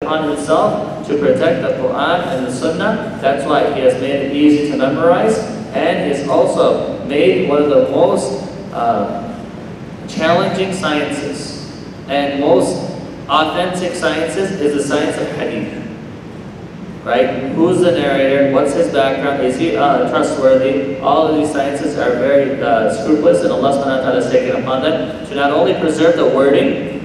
upon himself to protect the Quran and the Sunnah. That's why he has made it easy to memorize, and he's also made one of the most challenging sciences and most authentic sciences is the science of hadith. Right? Who's the narrator? What's his background? Is he trustworthy? All of these sciences are very scrupulous, and Allah subhanahu wa ta'ala has taken upon them to not only preserve the wording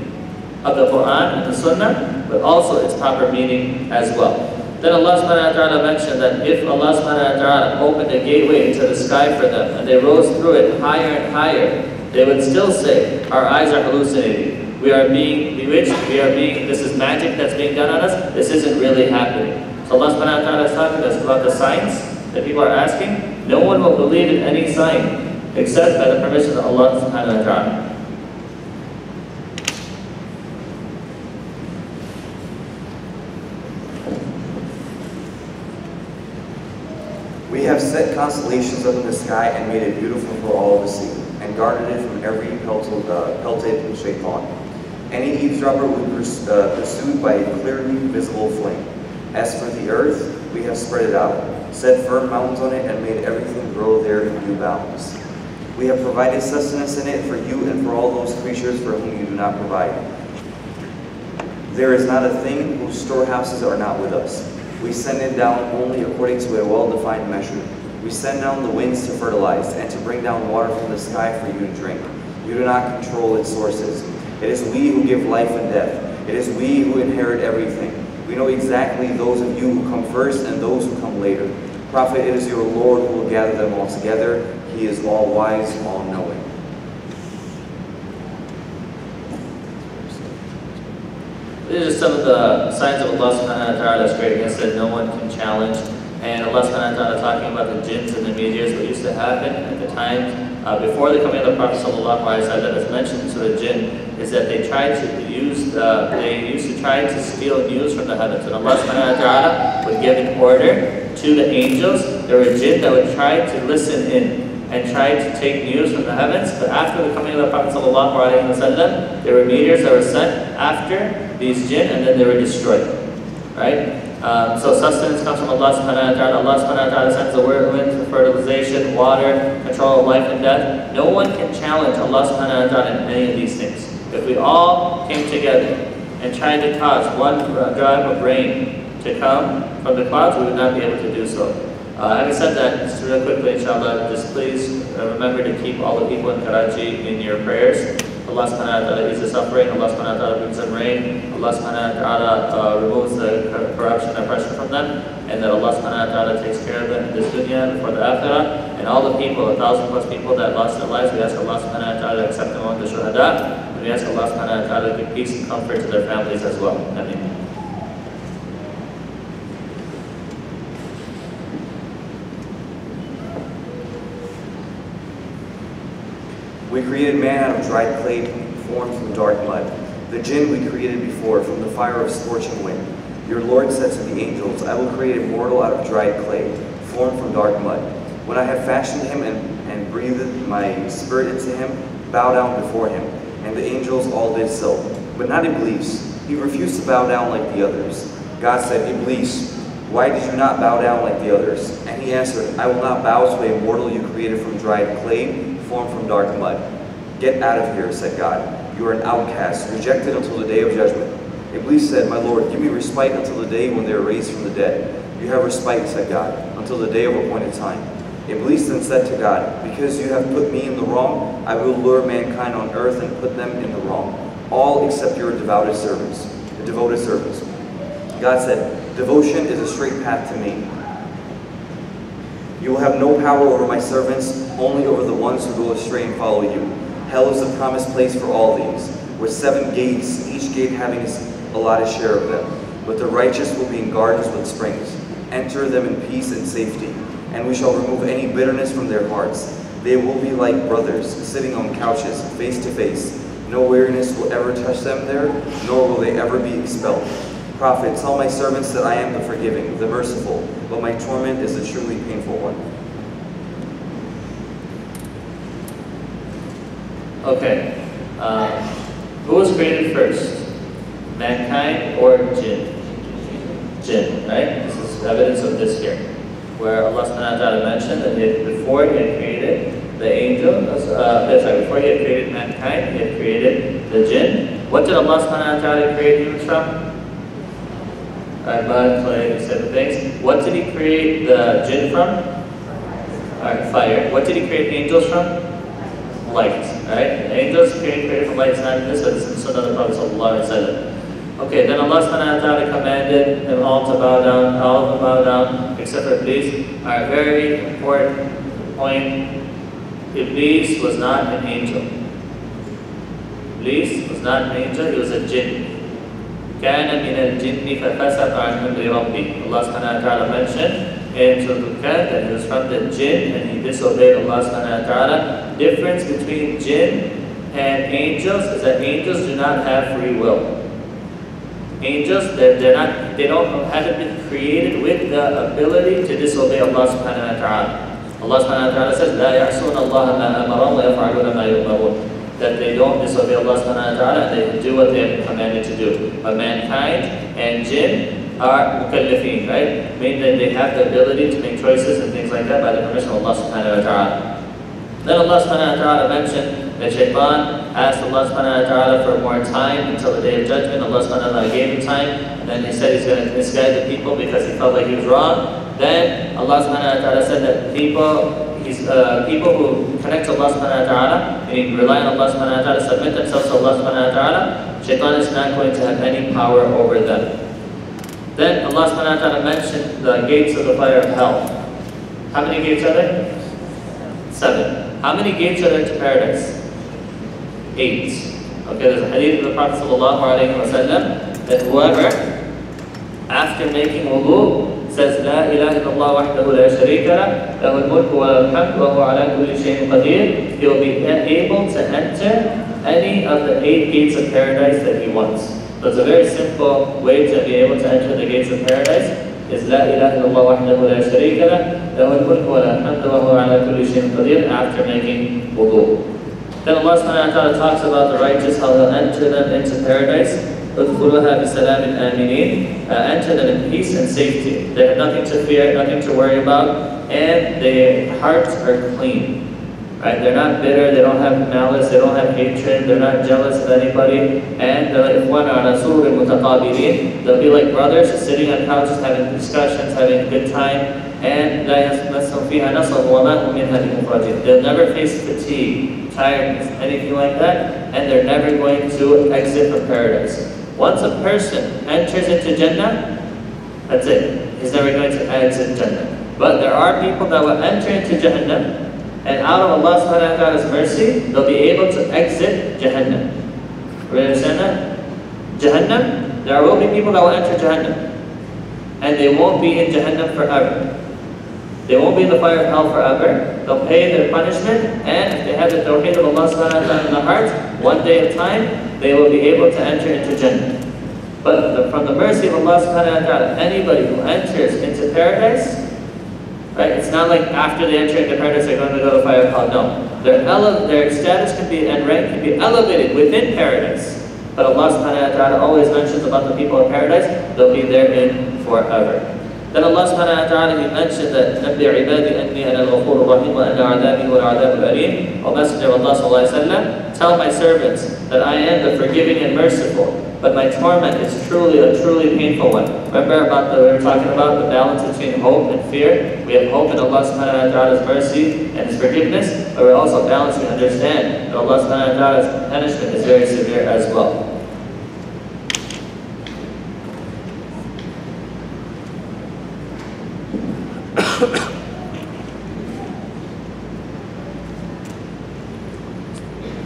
of the Quran and the Sunnah, but also its proper meaning as well. Then Allah subhanahu wa ta'ala mentioned that if Allah subhanahu wa ta'ala opened a gateway into the sky for them, and they rose through it higher and higher, they would still say, our eyes are hallucinating. We are being bewitched. This is magic that's being done on us. This isn't really happening. So Allah subhanahu wa ta'ala is talking to us about the signs that people are asking. No one will believe in any sign except by the permission of Allah subhanahu wa ta'ala. We have set constellations up in the sky and made it beautiful for all to see, and guarded it from every pelted shaitan. Any eavesdropper will be pursued by a clearly visible flame. As for the earth, we have spread it out, set firm mountains on it, and made everything grow there in due bounds. We have provided sustenance in it for you and for all those creatures for whom you do not provide. There is not a thing whose storehouses are not with us. We send it down only according to a well-defined measure. We send down the winds to fertilize and to bring down water from the sky for you to drink. You do not control its sources. It is we who give life and death. It is we who inherit everything. We know exactly those of you who come first and those who come later. Prophet, it is your Lord who will gather them all together. He is all-wise, all-knowing. These are some of the signs of Allah subhanahu wa ta'ala's greatness that no one can challenge. And Allah subhanahu wa ta'ala talking about the jinns and the meteors, what used to happen at the time before the coming of the Prophet sallallahu alaihi wasallam, as mentioned to the jinn, is that they used to try to steal news from the heavens. And Allah subhanahu wa ta'ala would give an order to the angels. There were jinn that would try to listen in and try to take news from the heavens. But after the coming of the Prophet sallallahu alaihi wasallam, there were meteors that were sent after these jinn, and then they were destroyed. Right? So sustenance comes from Allah subhanahu wa ta'ala. Allah subhanahu wa ta'ala sends the wind for fertilization, water, control of life and death. No one can challenge Allah subhanahu wa ta'ala in any of these things. If we all came together and tried to cause one drop of rain to come from the clouds, we would not be able to do so. Having said that, just real quickly, inshallah, just please remember to keep all the people in Karachi in your prayers. Allah subhanahu wa ta'ala eases suffering, Allah subhanahu wa ta'ala brings them rain, Allah subhanahu wa ta'ala removes the corruption and oppression from them, and that Allah subhanahu wa ta'ala takes care of them in this dunya before the akhirah. And all the people, 1,000+ people that lost their lives, we ask Allah subhanahu wa ta'ala to accept them among the shuhada, and we ask Allah subhanahu wa ta'ala to give peace and comfort to their families as well. Ameen. We created man out of dried clay formed from dark mud. The jinn we created before from the fire of scorching wind. Your Lord said to the angels, I will create a mortal out of dried clay, formed from dark mud. When I have fashioned him and breathed my spirit into him, bow down before him. And the angels all did so. But not Iblis. He refused to bow down like the others. God said, Iblis, why did you not bow down like the others? And he answered, I will not bow to a mortal you created from dried clay, formed from dark mud. Get out of here, said God. You are an outcast, rejected until the day of judgment. Iblis said, my Lord, give me respite until the day when they are raised from the dead. You have respite, said God, until the day of appointed time. Iblis then said to God, because you have put me in the wrong, I will lure mankind on earth and put them in the wrong, all except your devoted servants. God said, devotion is a straight path to me. You will have no power over my servants, only over the ones who go astray and follow you. Hell is the promised place for all these, with 7 gates, each gate having its allotted share of them. But the righteous will be in gardens with springs. Enter them in peace and safety, and we shall remove any bitterness from their hearts. They will be like brothers, sitting on couches, face to face. No weariness will ever touch them there, nor will they ever be expelled. Prophet, tell my servants that I am the forgiving, the merciful, but my torment is a truly painful one. Okay, who was created first? Mankind or jinn? evidence of this here, where Allah subhanahu wa ta'ala mentioned that before He had created the angels, before He had created mankind, He had created the jinn. What did Allah subhanahu wa ta'ala create humans from? Mud, clay, these type of things. What did He create the jinn from? Fire. What did He create angels from? Light. Right? The angels created from light. It's not in this, but it's in Sunnah of the Prophet sallallahu alaihi wasallam. Okay, then Allah subhanahu wa ta'ala commanded them all to bow down, all of them bow down, except for Iblis. Alright, very important point. Iblis was not an angel. Iblis was not an angel, he was a jinn. كَانَ مِنَ الْجِنِّ فَفَسَقَ عَنْ أَمْرِ رَبِّهِ. Allah subhanahu wa ta'ala mentioned in Surah Al-Kahf that he was from the jinn and he disobeyed Allah subhanahu wa ta'ala. Difference between jinn and angels is that angels do not have free will. Angels, haven't been created with the ability to disobey Allah subhanahu wa ta'ala. Allah subhanahu wa ta'ala says, لَا يَعْصُونَ اللَّهَ مَا أَمَرَهُمْ وَيَفْعَلُونَ مَا يُؤْمَرُونَ. That they don't disobey Allah subhanahu wa ta'ala and they do what they have been commanded to do. But mankind and jinn are mukallafeen, right? Meaning that they have the ability to make choices and things like that by the permission of Allah subhanahu wa ta'ala. Then Allah subhanahu wa ta'ala mentioned that Shaitan asked Allah subhanahu wa ta'ala for more time until the day of judgment. Allah subhanahu wa ta'ala gave him time, and then he said he's going to misguide the people because he felt like he was wrong. Then Allah subhanahu wa ta'ala said that people who connect to Allah subhanahu wa ta'ala, meaning rely on Allah subhanahu wa ta'ala, submit themselves to Allah subhanahu wa ta'ala, Shaitan is not going to have any power over them. Then Allah subhanahu wa ta'ala mentioned the gates of the fire of hell. How many gates are there? 7. How many gates are there to paradise? 8. Okay, there's a hadith of the Prophet ﷺ that whoever, after making wudu, says, La ilaha illallah wahdahu la sharika lah, lahu al-mulku wa lahu al-hamd wa huwa ala kulli shay'in qadir, he will be able to enter any of the 8 gates of paradise that he wants. So it's a very simple way to be able to enter the gates of paradise. Is La ilaha illallah wahdahu la sharika lah, lahu al-mulku wa lahu al-hamd wa huwa ala kulli shay'in qadir, after making wudu. Then Allah subhanahu wa ta'ala talks about the righteous, how He'll enter them into paradise. ادخلوها بسلام آمنين. Enter them in peace and safety. They have nothing to fear, nothing to worry about, and their hearts are clean. Right? They're not bitter, they don't have malice, they don't have hatred, they're not jealous of anybody, and they'll be like brothers sitting on couches having discussions, having a good time, and they'll never face fatigue, tiredness, anything like that, and they're never going to exit from paradise. Once a person enters into Jannah, that's it. He's never going to exit Jannah. But there are people that will enter into Jahannam, and out of Allah subhanahu wa ta'ala's mercy, they'll be able to exit Jahannam. Do you understand that? Jahannam, there will be people that will enter Jahannam, and they won't be in Jahannam forever. They won't be in the fire of hell forever. They'll pay their punishment, and if they have the tawheed of Allah subhanahu wa ta'ala in the heart, one day of time, they will be able to enter into Jannah. But from the mercy of Allah subhanahu wa ta'ala, anybody who enters into paradise, right, it's not like after they enter into paradise they're going to go to the fire of hell. No. Their status can be and rank can be elevated within paradise. But Allah subhanahu wa ta'ala always mentions about the people of paradise, they'll be therein forever. Then Allah subhanahu wa ta'ala, He mentioned that نَبِّ عِبَادِ أَنِّي أَنَا الْغَفُورُ الرَّحِيمُ وَأَنَّ عَذَابِي هُوَ الْعَذَابُ الْأَلِيمُ. O Messenger of Allah sallallahu alaihi wasallam, tell my servants that I am the forgiving and merciful, but my torment is truly a truly painful one. Remember we were talking about the balance between hope and fear. We have hope in Allah subhanahu wa ta'ala's mercy and His forgiveness, but we also balance, we understand that Allah subhanahu wa ta'ala's punishment is very severe as well.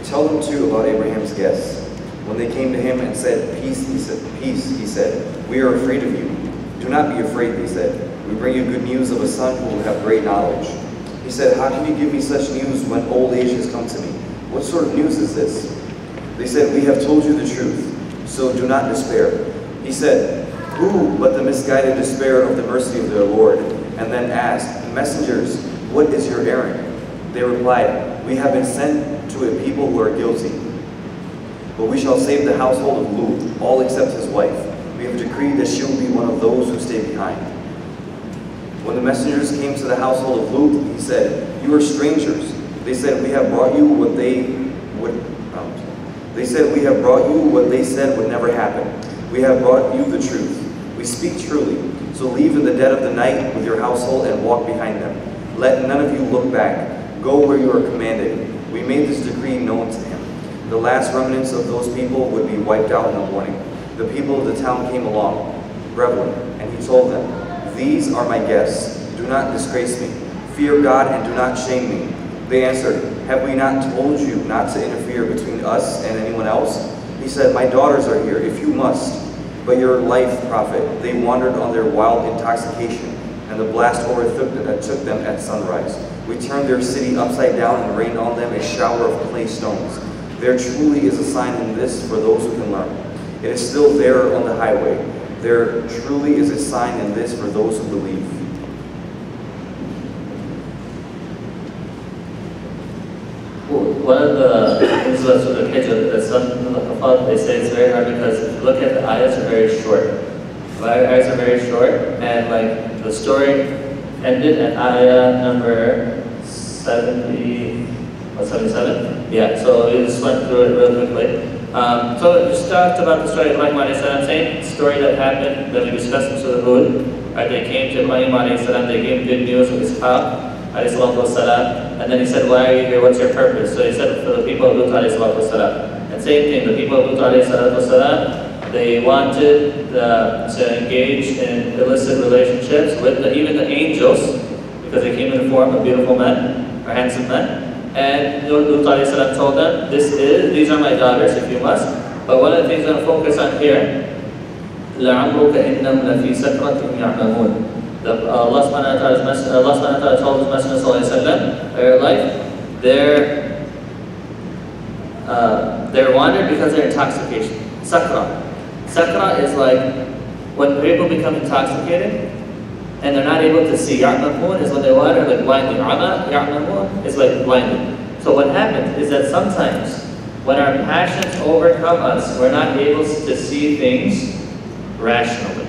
Tell them too about Abraham's guests. When they came to him and said, Peace, he said, we are afraid of you. Do not be afraid, they said. We bring you good news of a son who will have great knowledge. He said, How can you give me such news when old age has come to me? What sort of news is this? They said, We have told you the truth, so do not despair. He said, Who but the misguided despair of the mercy of their Lord? And then asked, Messengers, what is your errand? They replied, We have been sent to a people who are guilty. But we shall save the household of Lut, all except his wife. We have decreed that she will be one of those who stay behind. When the messengers came to the household of Lut, he said, "You are strangers." They said, "We have brought you what they said would never happen. We have brought you the truth. We speak truly. So leave in the dead of the night with your household and walk behind them. Let none of you look back. Go where you are commanded." We made this decree known to him. The last remnants of those people would be wiped out in the morning. The people of the town came along, reveling, and he told them, "These are my guests. Do not disgrace me. Fear God and do not shame me." They answered, "Have we not told you not to interfere between us and anyone else?" He said, "My daughters are here, if you must. But your life, prophet." They wandered on their wild intoxication, and the blast overtook them at sunrise. We turned their city upside down and rained on them a shower of clay stones. There truly is a sign in this for those who can learn. It is still there on the highway. There truly is a sign in this for those who believe. One of the things about Surah al-Hijr, that some of the Hafad, they say it's very hard because if you look at the ayahs are very short. The ayahs are very short, and like the story ended at ayah number 77? Yeah, so we just went through it real quickly. So we just talked about the story of Ibrahim alayhi salam, same story that happened that we discussed in Surah Hud. Right, they came to Ibrahim alayhi salam, they gave good news of Ishaq alayhi salatu wasalam, and then he said, "Why are you here? What's your purpose?" So he said, "For the people of Lut alayhi salatu wasalam." And same thing, the people of Lut alayhi salatu wasalam, they wanted to engage in illicit relationships with even the angels, because they came in the form of beautiful men or handsome men. And Lut alayhi salam told them, "These are my daughters, if you must." But one of the things I'm going to focus on here, لَعَمْرُكَ إِنَّهُمْ لَفِي سَكْرَةٍ يَعْمَهُونَ. Allah subhanahu wa ta'ala told His Messenger sallallahu alaihi wasallam, their life, they're wandered because they're intoxication. Sakra. Sakra is like when people become intoxicated and they're not able to see. Ya'mamun is when they wander like blindly. Ya'mamun is like blindly. So what happens is that sometimes when our passions overcome us, we're not able to see things rationally.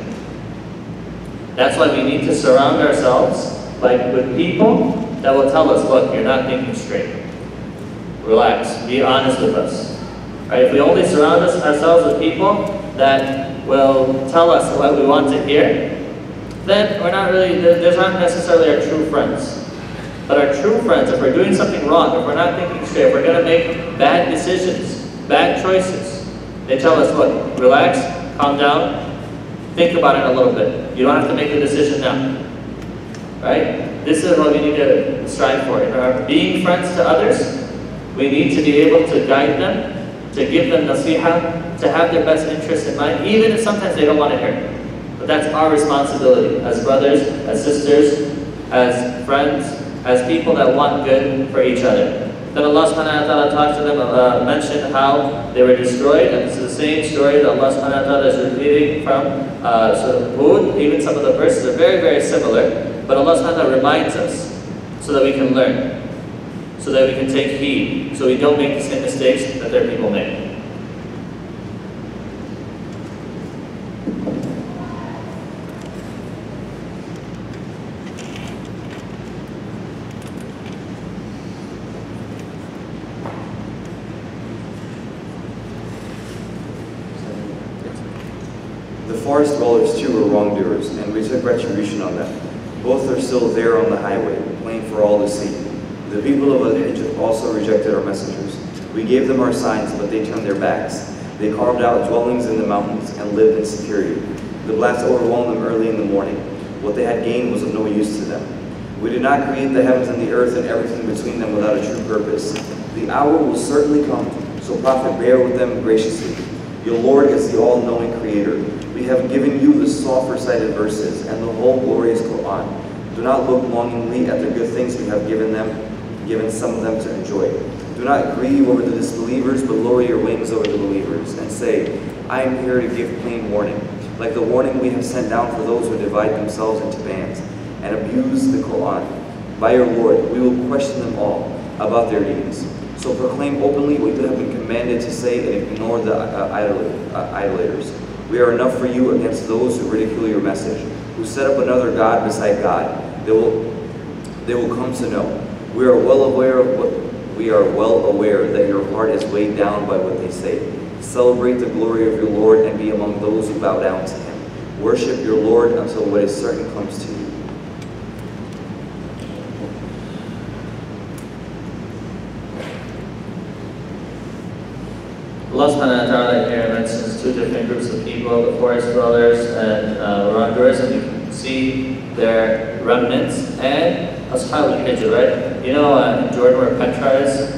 That's why we need to surround ourselves with people that will tell us, "Look, you're not thinking straight. Relax, be honest with us." Right? If we only surround ourselves with people that will tell us what we want to hear, then we're not really, there's not necessarily our true friends. But our true friends, if we're doing something wrong, if we're not thinking straight, if we're going to make bad decisions, bad choices, they tell us, "Look, relax, calm down, think about it a little bit. You don't have to make a decision now." Right? This is what we need to strive for. In our being friends to others, we need to be able to guide them, to give them nasiha, to have their best interests in mind, even if sometimes they don't want to hear it. But that's our responsibility as brothers, as sisters, as friends, as people that want good for each other. Then Allah subhanahu wa ta'ala talked to them, mentioned how they were destroyed, and this is the same story that Allah subhanahu wa ta'ala is repeating from Surah Hud. Even some of the verses are very, very similar, but Allah subhanahu wa ta'ala reminds us so that we can learn, so that we can take heed, so we don't make the same mistakes that their people made. The forest dwellers too were wrongdoers, and we took retribution on them. Both are still there on the highway, plain for all to see. The people of al-hijr also rejected our messengers. We gave them our signs, but they turned their backs. They carved out dwellings in the mountains and lived in security. The blast overwhelmed them early in the morning. What they had gained was of no use to them. We did not create the heavens and the earth and everything between them without a true purpose. The hour will certainly come, so Prophet, bear with them graciously. Your Lord is the all-knowing Creator. We have given you the soft recited verses and the whole glorious Qur'an. Do not look longingly at the good things we have given some of them to enjoy. Do not grieve over the disbelievers, but lower your wings over the believers, and say, "I am here to give plain warning, like the warning we have sent down for those who divide themselves into bands and abuse the Qur'an. By your Lord, we will question them all about their deeds. So proclaim openly what you have been commanded to say and ignore the idolaters. We are enough for you against those who ridicule your message, who set up another God beside God. they will come to know. We are well aware that your heart is weighed down by what they say. Celebrate the glory of your Lord and be among those who bow down to him. Worship your Lord until what is certain comes to you. Allah subhanahu wa ta'ala here mentions two different groups of people, the forest dwellers and wrongdoers, and you can see their remnants, and al-hijr, right? You know in Jordan where Petra is,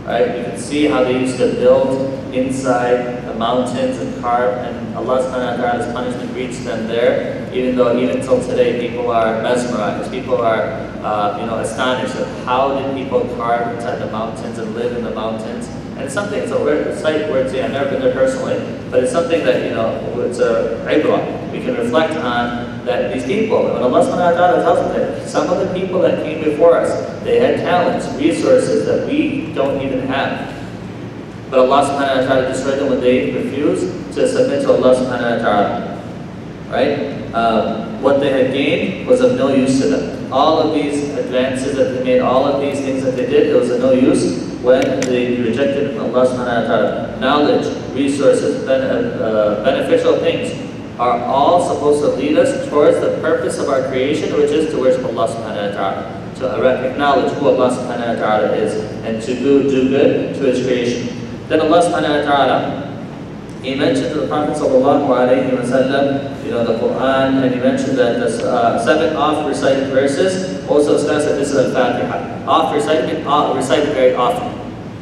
right? You can see how they used to build inside the mountains and carve, and Allah subhanahu wa ta'ala's punishment reached them there, even till today people are mesmerized, people are astonished at how did people carve inside the mountains and live in the mountains. And it's something, it's a site where I've never been there personally, but it's something that, it's a ibrah. We can reflect on that these people, when Allah subhanahu wa ta'ala tells them that some of the people that came before us, they had talents, resources that we don't even have. But Allah subhanahu wa ta'ala destroyed them when they refused to submit to Allah subhanahu wa ta'ala. Right? What they had gained was of no use to them. All of these advances that they made, all of these things that they did, it was of no use when they rejected Allah subhanahu wa ta'ala. Knowledge, resources, beneficial things are all supposed to lead us towards the purpose of our creation, which is to worship Allah subhanahu wa ta'ala, to acknowledge who Allah subhanahu wa ta'ala is, and to do good to his creation. Then Allah subhanahu wa ta'ala, he mentioned to the Prophet sallallahu alayhi wa sallam, the Quran, and he mentioned that the 7 oft-recited verses, also discussed that this is al-Fatiha. Recited very often.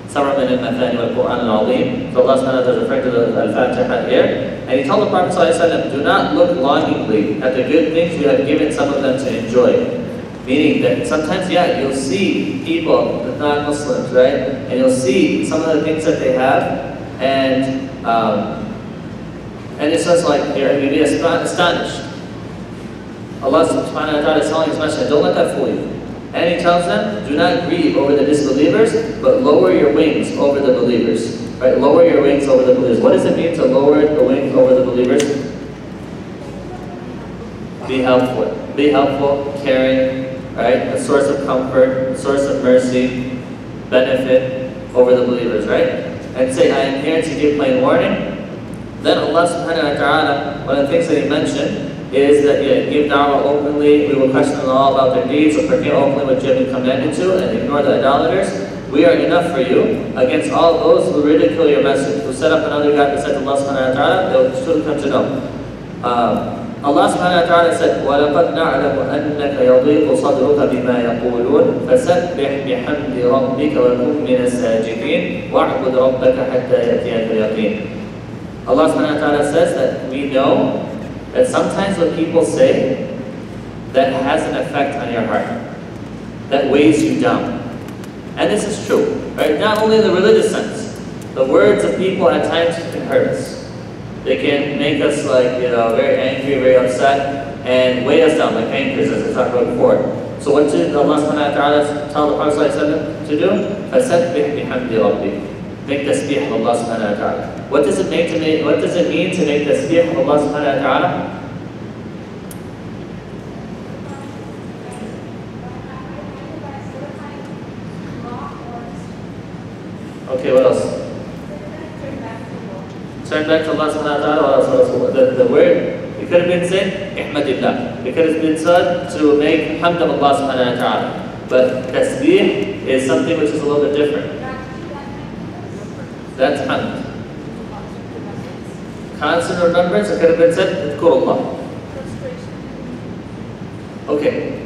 Surah min al-Mathani wal-Quran al-Azim. So Allah subhanahu wa ta'ala is referring to the al-Fatiha here. And he told the Prophet sallallahu alayhi wa sallam, do not look longingly at the good things we have given some of them to enjoy. Meaning that sometimes, you'll see people, the non-Muslims, right? And you'll see some of the things that they have, and it's just like, you'll be astonished. Allah subhanahu wa ta'ala is telling his messenger, don't let that fool you. And he tells them, do not grieve over the disbelievers, but lower your wings over the believers. Right? Lower your wings over the believers. What does it mean to lower the wings over the believers? Be helpful. Be helpful, caring, right? A source of comfort, a source of mercy, benefit over the believers, right? And say, I am here to give plain warning. Then Allah subhanahu wa ta'ala, one of the things that he mentioned is that give da'wah openly, we will question them all about their deeds, or proclaim openly what you have been commanded to, and ignore the idolaters. We are enough for you against all those who ridicule your message, who set up another God besides Allah subhanahu wa ta'ala, they will soon come to know. Allah subhanahu wa ta'ala said, وَلَقَدْ نَعْلَمُ أَنَّكَ يَضِيقُ صَدْرُكَ بِمَا يَقُولُونَ فَسَبِّحْ بِحَمْدِ رَبِّكَ وَكُن مِّنَ السَّاجِدِينَ وَاعْبُدْ رَبَّكَ حَتَّى يَأْتِيَكَ الْيَقِينُ. Allah subhanahu wa ta'ala says that we know that sometimes what people say, that has an effect on your heart, that weighs you down. And this is true, right? Not only in the religious sense, the words of people at times can hurt us. They can make us very angry, very upset, and weigh us down like anchors, as I talked about before. So what did Allah subhanahu wa ta'ala tell the Prophet ﷺ to do? فَسَبِّحْ بِحَمْدِ رَبِّكَ. Make tasbih of Allah subhanahu wa ta'ala. What does it mean to make tasbih of Allah subhanahu wa ta'ala? Okay, what else? Turn back to Allah subhanahu wa ta'ala. What else? The word, it could have been said, ihmadillah. It could have been said to make hamd of Allah subhanahu wa ta'ala. But tasbih is something which is a little bit different. That's hamd. Constant remembrance, it could have been said, Qur'an. Okay.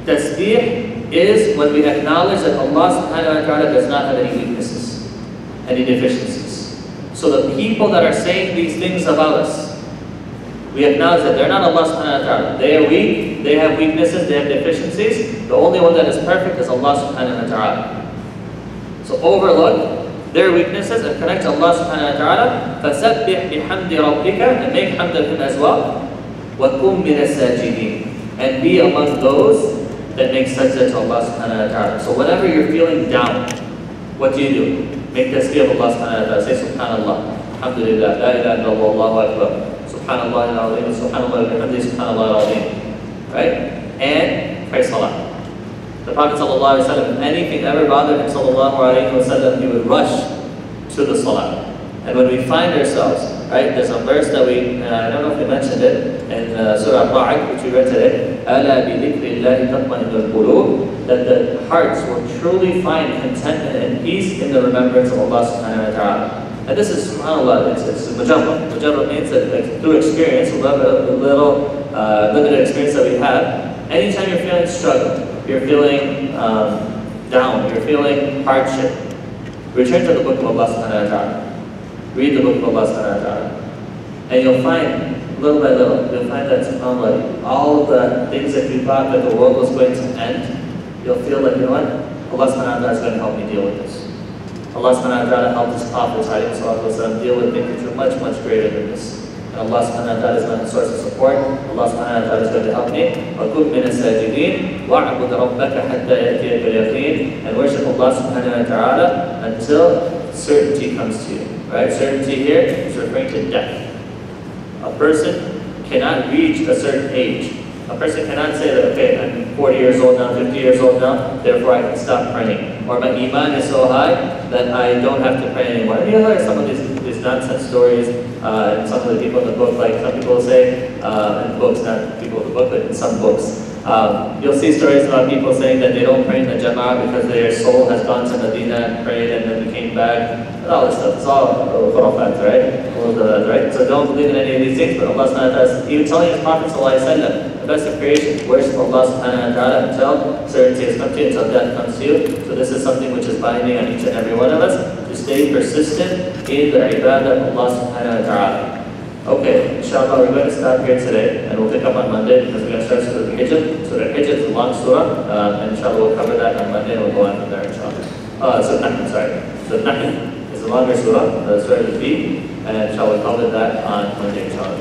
Tasbih is when we acknowledge that Allah subhanahu wa ta'ala does not have any weaknesses, any deficiencies. So the people that are saying these things about us, we acknowledge that they're not Allah subhanahu wa ta'ala. They are weak, they have weaknesses, they have deficiencies. The only one that is perfect is Allah subhanahu wa ta'ala. So overlook their weaknesses and connect to Allah subhanahu wa ta'ala. فَسَبِّحْ بِحَمْدِ رَبِّكَ, and make hamd of Him as well. وَكُن مِّنَ السَّاجِدِينَ, and be among those that make sajda to Allah subhanahu wa ta'ala. So whenever you're feeling down, what do? Make tasbih of Allah subhanahu wa ta'ala. Say subhanallah, alhamdulillah, la ilaha illallah, Allahu akbar, subhanallah al-azim, subhanallah al-hamdi, subhanallah al-azim. Right? And pray salah. The Prophet ﷺ, if anything ever bothered him ﷺ, he would rush to the salah. And when we find ourselves, right, there's a verse that I don't know if we mentioned it, in Surah Al-Hijr, which we read today, أَلَا بِذِكْرِ اللَّهِ تَطْمَئِنُّ الْقُلُوبُ, that the hearts will truly find contentment and peace in the remembrance of Allah subhanahu wa ta'ala. And this is, subhanAllah, it's mujarrab. Mujarrab means that through experience, a little limited experience that we have, anytime you're feeling struggle, you're feeling down, you're feeling hardship, return to the book of Allah subhanahu wa ta'ala. Read the book of Allah subhanahu wa ta'ala. And you'll find, little by little, you'll find that subhanAllah, all of the things that you thought that the world was going to end, you'll feel like, you know what? Allah subhanahu wa ta'ala is going to help me deal with this. Allah subhanahu wa ta'ala helped his prophets deal with things which are much, much greater than this. And Allah subhanahu wa ta'ala is my source of support. Allah subhanahu wa ta'ala is going to help me. وَكُنْ مِنَ السَّاجِدِينَ وَاعْبُدْ رَبَّكَ حَتَّى يَأْتِيَكَ الْيَقِينَ, and worship Allah subhanahu wa ta'ala until certainty comes to you. Right? Certainty here is referring to death. A person cannot reach a certain age. A person cannot say that, okay, I'm 40 years old now, 50 years old now, therefore I can stop praying. Or my iman is so high that I don't have to pray anymore. And you hear some of these nonsense stories, and some of the people in the book, like some people say, in books, not people in the book, but in some books, you'll see stories about people saying that they don't pray in the Jama'ah because their soul has gone to Medina and prayed and then came back, and all this stuff. It's all khurafat, right? So don't believe in any of these things, but Allah subhanahu wa ta'ala, even telling his Prophet ﷺ, the best of creation, worship Allah subhanahu wa ta'ala until certainty has come to you, until death comes to you. So this is something which is binding on each and every one of us, to stay persistent in the ibadah of Allah subhanahu wa ta'ala. Okay, inshallah, we're going to stop here today, and we'll pick up on Monday because we're going to start Surah al-hijr. Surah al-hijr is a long surah, and inshallah we'll cover that on Monday, and we'll go on from there, inshallah. Surah al-Nahl, sorry. Surah al-Nahl is a longer surah, Surah al-Fil, and inshallah we'll cover that on Monday, inshallah.